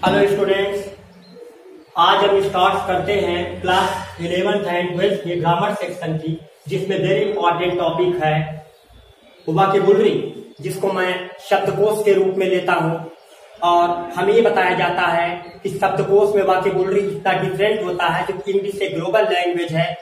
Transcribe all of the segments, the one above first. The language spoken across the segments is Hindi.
हेलो स्टूडेंट्स, आज हम स्टार्ट करते हैं क्लास 11th एंड 12th की ग्रामर सेक्शन की, जिसमें वेरी इंपॉर्टेंट टॉपिक है वोकैबुलरी, जिसको मैं शब्दकोश के रूप में लेता हूं। और हमें ये बताया जाता है कि शब्दकोश में वोकैबुलरी इतना डिफरेंट होता है क्योंकि इंग्लिश एक ग्लोबल लैंग्वेज है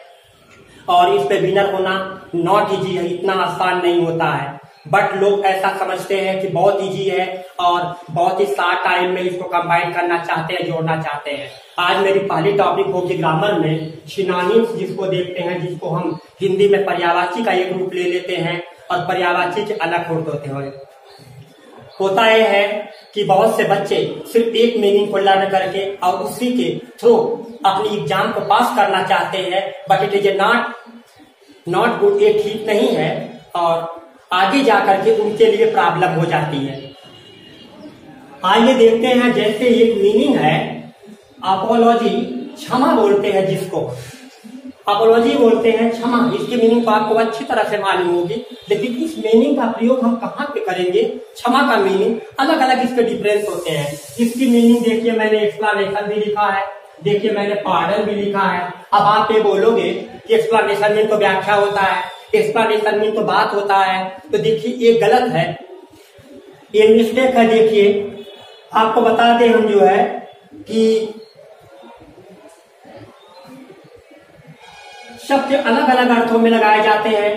और इस पे विनर होना नॉट इजी है, इतना आसान नहीं होता है। बट लोग ऐसा समझते हैं कि बहुत इजी है और बहुत ही शॉर्ट टाइम में इसको कंबाइन करना चाहते हैं, जोड़ना चाहते हैं। आज मेरी पहली टॉपिक होगी ग्रामर में सिनोनिम्स, जिसको देखते हैं, जिसको हम हिंदी में पर्यायवाची का एक रूप ले लेते हैं और पर्यायवाची के अलग अर्थ होते हैं। होता यह है कि बहुत से बच्चे सिर्फ एक मीनिंग को लर्न करके और उसी के थ्रू अपनी एग्जाम को पास करना चाहते हैं, but it is not good. ये ठीक नहीं है और आगे जाकर के उनके लिए प्रॉब्लम हो जाती है। आइए देखते हैं, जैसे एक मीनिंग है अपोलॉजी, क्षमा बोलते हैं, जिसको अपोलॉजी बोलते हैं क्षमा। इसकी मीनिंग तो आपको अच्छी तरह से मालूम होगी, लेकिन इस मीनिंग का प्रयोग हम कहाँ पे करेंगे? क्षमा का मीनिंग अलग अलग इसके डिफरेंस होते हैं। इसकी मीनिंग देखिए, मैंने एक्सप्लेनेशन भी लिखा है, देखिए मैंने पार्डन भी लिखा है। अब आप ये बोलोगे कि एक्सप्लेनेशन में तो व्याख्या होता है, एक्सप्लेनेशन में तो बात होता है, तो देखिए ये गलत है, ये मिस्टेक है। देखिए आपको बता दें हम जो है कि शब्द अलग अलग अर्थों में लगाए जाते हैं।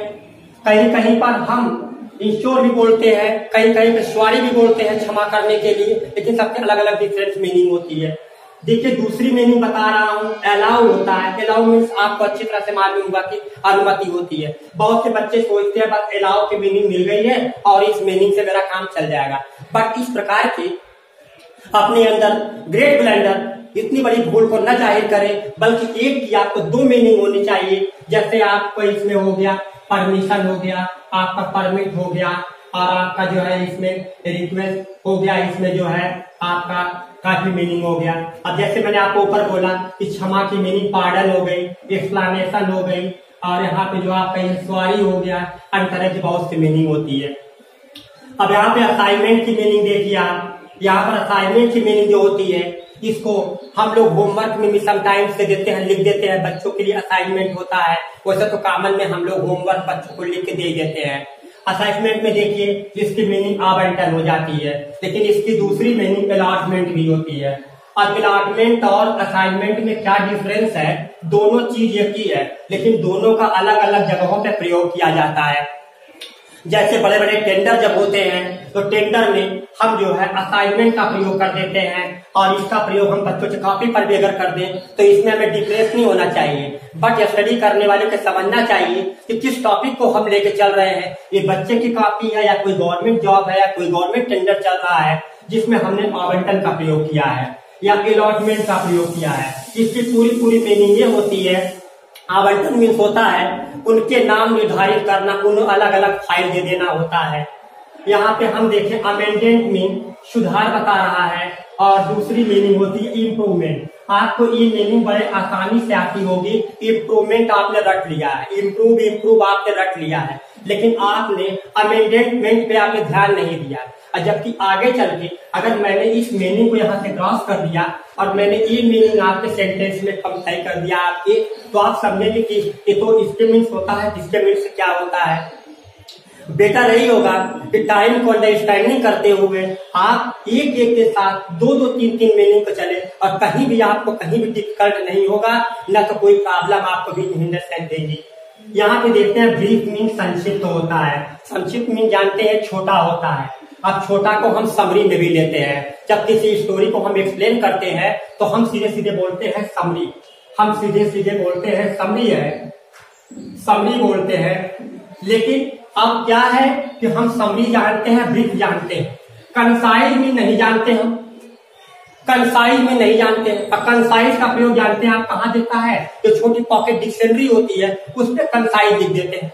कहीं कहीं पर हम इंश्योर भी बोलते हैं, कहीं कहीं पर सॉरी भी बोलते हैं क्षमा करने के लिए, लेकिन सबके अलग अलग डिफरेंट मीनिंग होती है। देखिए दूसरी मीनिंग बता रहा हूँ, अलाउ होता है। अलाउ मीन्स आपको अच्छी तरह से मालूम होगा कि अनुमति होती है। बहुत से बच्चे सोचते हैं बस अलाउ की मीनिंग मिल गई है और इस मीनिंग से मेरा काम चल जाएगा, बट इस प्रकार के अपने अंदर ग्रेट ब्लंडर, इतनी बड़ी भूल को न जाहिर करें, बल्कि एक की आपको दो मीनिंग होनी चाहिए। जैसे आपको इसमें हो गया परमिशन, हो गया आपका परमिट, हो गया और आपका जो है इसमें रिक्वेस्ट हो गया, इसमें जो है आपका काफी मीनिंग हो गया। अब जैसे मैंने आपको ऊपर बोला कि क्षमा की मीनिंग पार्डन हो गई, एक्सप्लेनेशन हो गई, और यहाँ पे जो आपका सॉरी हो गया, अन्य तरह की बहुत सी मीनिंग होती है। अब यहाँ पे असाइनमेंट की मीनिंग देखिए आप, यहाँ पर असाइनमेंट की मीनिंग जो होती है, इसको हम लोग होमवर्क में भी समटाइम्स से देते हैं, लिख देते हैं, बच्चों के लिए असाइनमेंट होता है। वैसे तो कॉमन में हम लोग होमवर्क बच्चों को लिख के दे देते हैं। असाइनमेंट में देखिए इसकी मीनिंग आवंटन हो जाती है, लेकिन इसकी दूसरी मीनिंग अलॉटमेंट भी होती है। अब अलॉटमेंट और असाइनमेंट में क्या डिफरेंस है? दोनों चीज एक ही है, लेकिन दोनों का अलग अलग जगहों पे प्रयोग किया जाता है। जैसे बड़े बड़े टेंडर जब होते हैं तो टेंडर में हम जो है असाइनमेंट का प्रयोग कर देते हैं, और इसका प्रयोग हम बच्चों की कॉपी पर भी अगर कर दें तो इसमें हमें डिफरेंस नहीं होना चाहिए। बट स्टडी करने वाले को समझना चाहिए कि किस टॉपिक को हम लेके चल रहे हैं, ये बच्चे की कॉपी है या कोई गवर्नमेंट जॉब है या कोई गवर्नमेंट टेंडर चल रहा है जिसमें हमने आवंटन का प्रयोग किया है या अलॉटमेंट का प्रयोग किया है। इसकी पूरी मीनिंग ये होती है, आवंटन मीन्स होता है उनके नाम निर्धारित करना, उन्हें अलग अलग फाइल दे देना होता है। यहाँ पे हम देखें अमेंडमेंट मीन सुधार बता रहा है, और दूसरी मीनिंग होती है इम्प्रूवमेंट। आपको ये मीनिंग बड़े आसानी से आती होगी। इम्प्रूवमेंट आपने रट लिया है, इम्प्रूव आपने रट लिया है, लेकिन आपने अमेंडमेंट पे आपने ध्यान नहीं दिया। जबकि आगे चल के अगर मैंने इस मीनिंग को यहाँ से क्रॉस कर दिया और मैंने ये मीनिंग आपके सेंटेंस में कंप्लाई कर दिया आपके, तो आप समझेंगे कि ये तो इसके मीन्स होता है, इसके मीन्स क्या होता है। बेटर यही होगा कि टाइम को अंडरस्टैंडिंग करते हुए आप एक के साथ दो तीन मीनिंग को चले, और कहीं भी आपको कहीं भी डिफिकल्ट नहीं होगा, न तो कोई प्रॉब्लम आपको भी हिंदुस्तान देगी। यहाँ पे देखते हैं ब्रीफ मीन संक्षिप्त होता है। संक्षिप्त मीन जानते हैं छोटा होता है। अब छोटा को हम समरी में भी लेते हैं। जब किसी स्टोरी को हम एक्सप्लेन करते हैं तो हम सीधे सीधे बोलते हैं समरी, हम सीधे सीधे बोलते हैं समरी है, समरी बोलते हैं। लेकिन अब क्या है कि हम समरी जानते हैं, ब्रीफ जानते हैं, कंसाइज में नहीं जानते। हम कंसाइज में नहीं जानते हैं, और कंसाइज का प्रयोग जानते हैं आप कहाँ देता है? जो छोटी पॉकेट डिक्शनरी होती है उस पर कंसाइज लिख देते हैं।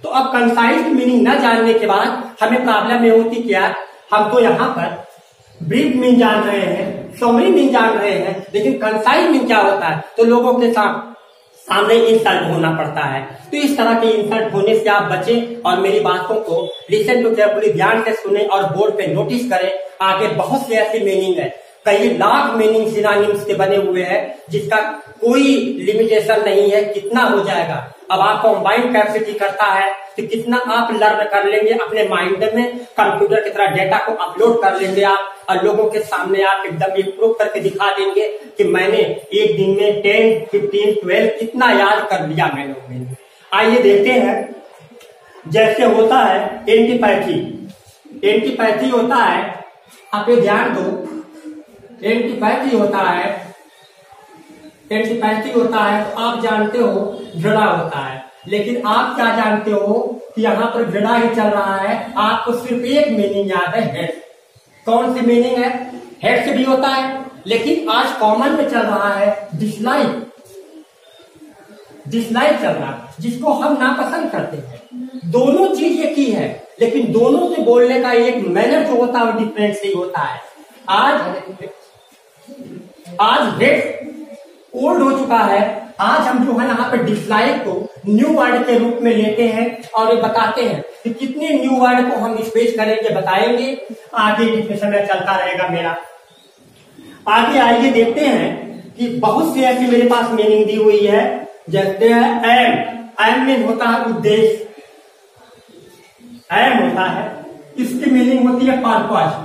तो अब कंसाइज की मीनिंग न जानने के बाद हमें प्रॉब्लम ये होती क्या? हम तो यहाँ पर ब्रीफ मीन जान रहे हैं, समरी मीन जान रहे हैं, लेकिन कंसाइज मीन क्या होता है? तो लोगों के सामने इंसल्ट होना पड़ता है। तो इस तरह के इंसल्ट होने से आप बचें और मेरी बातों को लिसन टू केयरफुली, ध्यान से सुने और बोर्ड पे नोटिस करें। आगे बहुत सी ऐसी मीनिंग है कई लाख मीनिंग सिनोनिम्स के बने हुए हैं, जिसका कोई लिमिटेशन नहीं है कितना हो जाएगा। अब आप कंबाइंड कैपेसिटी करता है तो कितना आप लर्न कर लेंगे अपने माइंड में, कंप्यूटर की तरह डेटा को अपलोड कर लेंगे आप, और लोगों के सामने आप एकदम ये प्रूव करके दिखा देंगे कि मैंने एक दिन में 10, 15, 12 कितना याद कर लिया मैंने। आइए देखते हैं, जैसे होता है एंटीपैथी। एंटीपैथी होता है, आप ये ध्यान दो, एंटीपैथी होता है, एंटीपैथी होता है तो आप जानते हो घृणा होता है, लेकिन आप क्या जानते हो कि यहाँ पर घृणा ही चल रहा है। आपको सिर्फ एक मीनिंग याद है, हेट। कौन सी मीनिंग है? हेट से भी होता है, लेकिन आज कॉमन में चल रहा है डिसलाइक। डिसलाइक चल रहा है, जिसको हम नापसंद करते हैं। दोनों चीज एक ही है, लेकिन दोनों से बोलने का एक मैनर जो होता है वो डिफरेंट ही होता है। आज हेट ओल्ड हो चुका है, आज हम जो है यहाँ पे डिसलाइक को न्यू वर्ड के रूप में लेते हैं और ये बताते हैं कि कितने न्यू वर्ड को हम स्पेस करेंगे, बताएंगे। आगे जितने समय चलता रहेगा मेरा। आगे आइए देखते हैं कि बहुत सी ऐसी मेरे पास मीनिंग दी हुई है, जैसे है एम में होता है उद्देश्य, एम होता है, इसकी मीनिंग होती है पर्पज।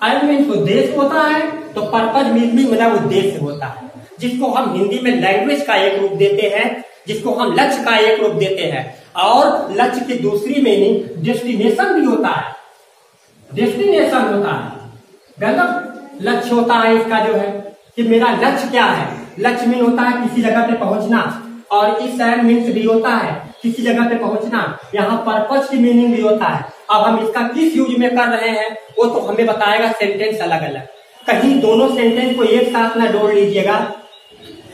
एम मीन्स उद्देश्य होता है, तो पर्पज मीनिंग मतलब उद्देश्य होता है, जिसको हम हिंदी में लैंग्वेज का एक रूप देते हैं, जिसको हम लक्ष्य का एक रूप देते हैं। और लक्ष्य की दूसरी मीनिंग डेस्टिनेशन भी होता है, डेस्टिनेशन होता है, गलत लक्ष्य होता है इसका जो है कि मेरा लक्ष्य क्या है। लक्ष्य मीन होता है किसी जगह पे पहुंचना, और इस एम मीन्स भी होता है किसी जगह पे पहुंचना। यहाँ पर्पज की मीनिंग भी होता है। अब हम इसका किस यूज में कर रहे हैं वो तो हमें बताएगा सेंटेंस अलग अलग। कहीं दोनों सेंटेंस को एक साथ ना जोड़ लीजिएगा।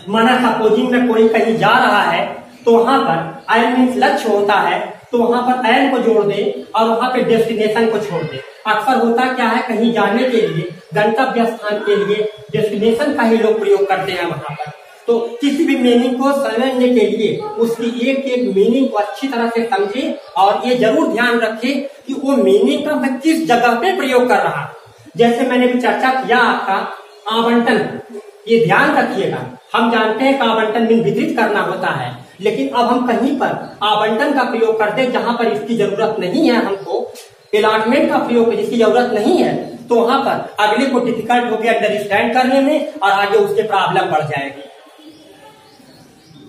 माना सपोजिंग में कोई कहीं जा रहा है तो वहां पर आई मीन्स लक्ष्य होता है, तो वहां पर एन को जोड़ दे और वहां पे डेस्टिनेशन को छोड़ दे। अक्सर होता क्या है, कहीं जाने के लिए, गंतव्य स्थान के लिए डेस्टिनेशन का ही लोग प्रयोग करते हैं वहां पर। तो किसी भी मीनिंग को समझने के लिए उसकी एक एक मीनिंग को अच्छी तरह से समझे, और ये जरूर ध्यान रखे कि वो मीनिंग का मैं किस जगह पे प्रयोग कर रहा हूं। जैसे मैंने भी चर्चा किया आपका आवंटन, ये ध्यान रखिएगा। हम जानते हैं कि आवंटन मीन वितरित करना होता है, लेकिन अब हम कहीं पर आवंटन का प्रयोग करते हैं जहां पर इसकी जरूरत नहीं है, हमको अलॉटमेंट का प्रयोग जिसकी जरूरत नहीं है, तो वहां पर अगले को डिफिकल्ट होकर अंडरस्टैंड करने में और आगे उसके प्रॉब्लम बढ़ जाएगी।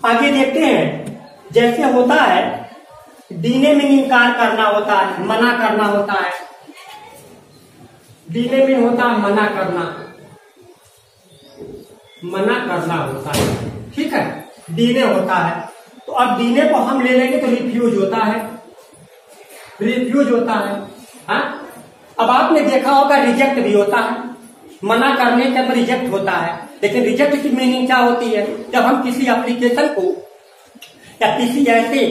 आगे देखते हैं, जैसे होता है डीने में इनकार करना होता है, मना करना होता है। डीने में होता है मना करना, मना करना होता है, ठीक है, डीने होता है। तो अब डीने को हम ले लेंगे तो रिफ्यूज होता है, रिफ्यूज होता है। हाँ, अब आपने देखा होगा रिजेक्ट भी होता है, मना करने के रिजेक्ट होता है। लेकिन रिजेक्ट की मीनिंग क्या होती है? जब हम किसी एप्लीकेशन को या किसी ऐसे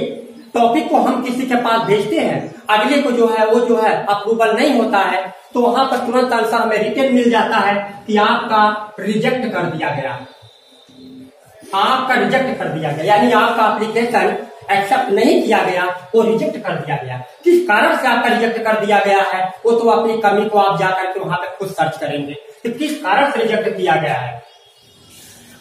टॉपिक को हम किसी के पास भेजते हैं, अगले को जो है वो जो है अप्रूवल नहीं होता है, तो वहां पर तुरंत आंसर हमें रिटर्न मिल जाता है कि आपका रिजेक्ट कर दिया गया, आपका रिजेक्ट कर दिया गया, यानी आपका एप्लीकेशन एक्सेप्ट नहीं किया गया, वो रिजेक्ट कर दिया गया। किस कारण से आपका रिजेक्ट कर दिया गया है वो तो अपनी कमी को आप जाकर के वहां पे खुद सर्च करेंगे कि किस कारण से रिजेक्ट किया गया है।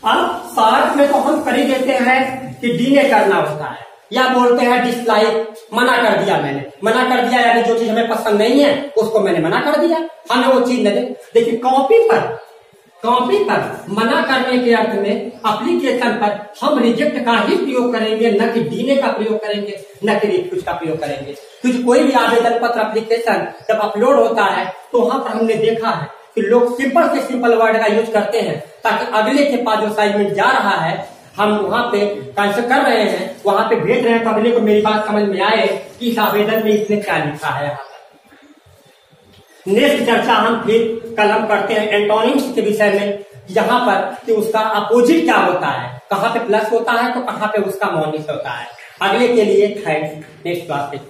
अब साथ में तो हम कर ही देते हैं कि डीने करना होता है, या बोलते हैं डिसलाइक, मना कर दिया मैंने, मना कर दिया यानी जो चीज हमें पसंद नहीं है उसको मैंने मना कर दिया, हमें वो चीज नहीं दे। लेकिन कॉपी पर मना करने के अर्थ में एप्लीकेशन पर हम रिजेक्ट का ही प्रयोग करेंगे, न कि डीने का प्रयोग करेंगे, न कि रिफ्यूज का प्रयोग करेंगे। क्योंकि कोई भी आवेदन पत्र एप्लीकेशन जब अपलोड होता है तो वहां पर हमने देखा है कि लोग सिंपल से सिंपल वर्ड का यूज करते हैं, ताकि अगले के पास जो असाइनमेंट जा रहा है, हम वहां पे कैंसिल कर रहे हैं, वहां पे भेज रहे हैं, तो अगले को मेरी बात समझ में आए कि इस आवेदन में इसने क्या लिखा है। नेक्स्ट चर्चा हम फिर कल हम करते हैं एंटोनिम्स के विषय में, यहाँ पर कि उसका अपोजिट क्या होता है, कहाँ पे प्लस होता है तो कहाँ पे उसका माइनस होता है। अगले के लिए थैंक्स, नेक्स्ट क्लास पे।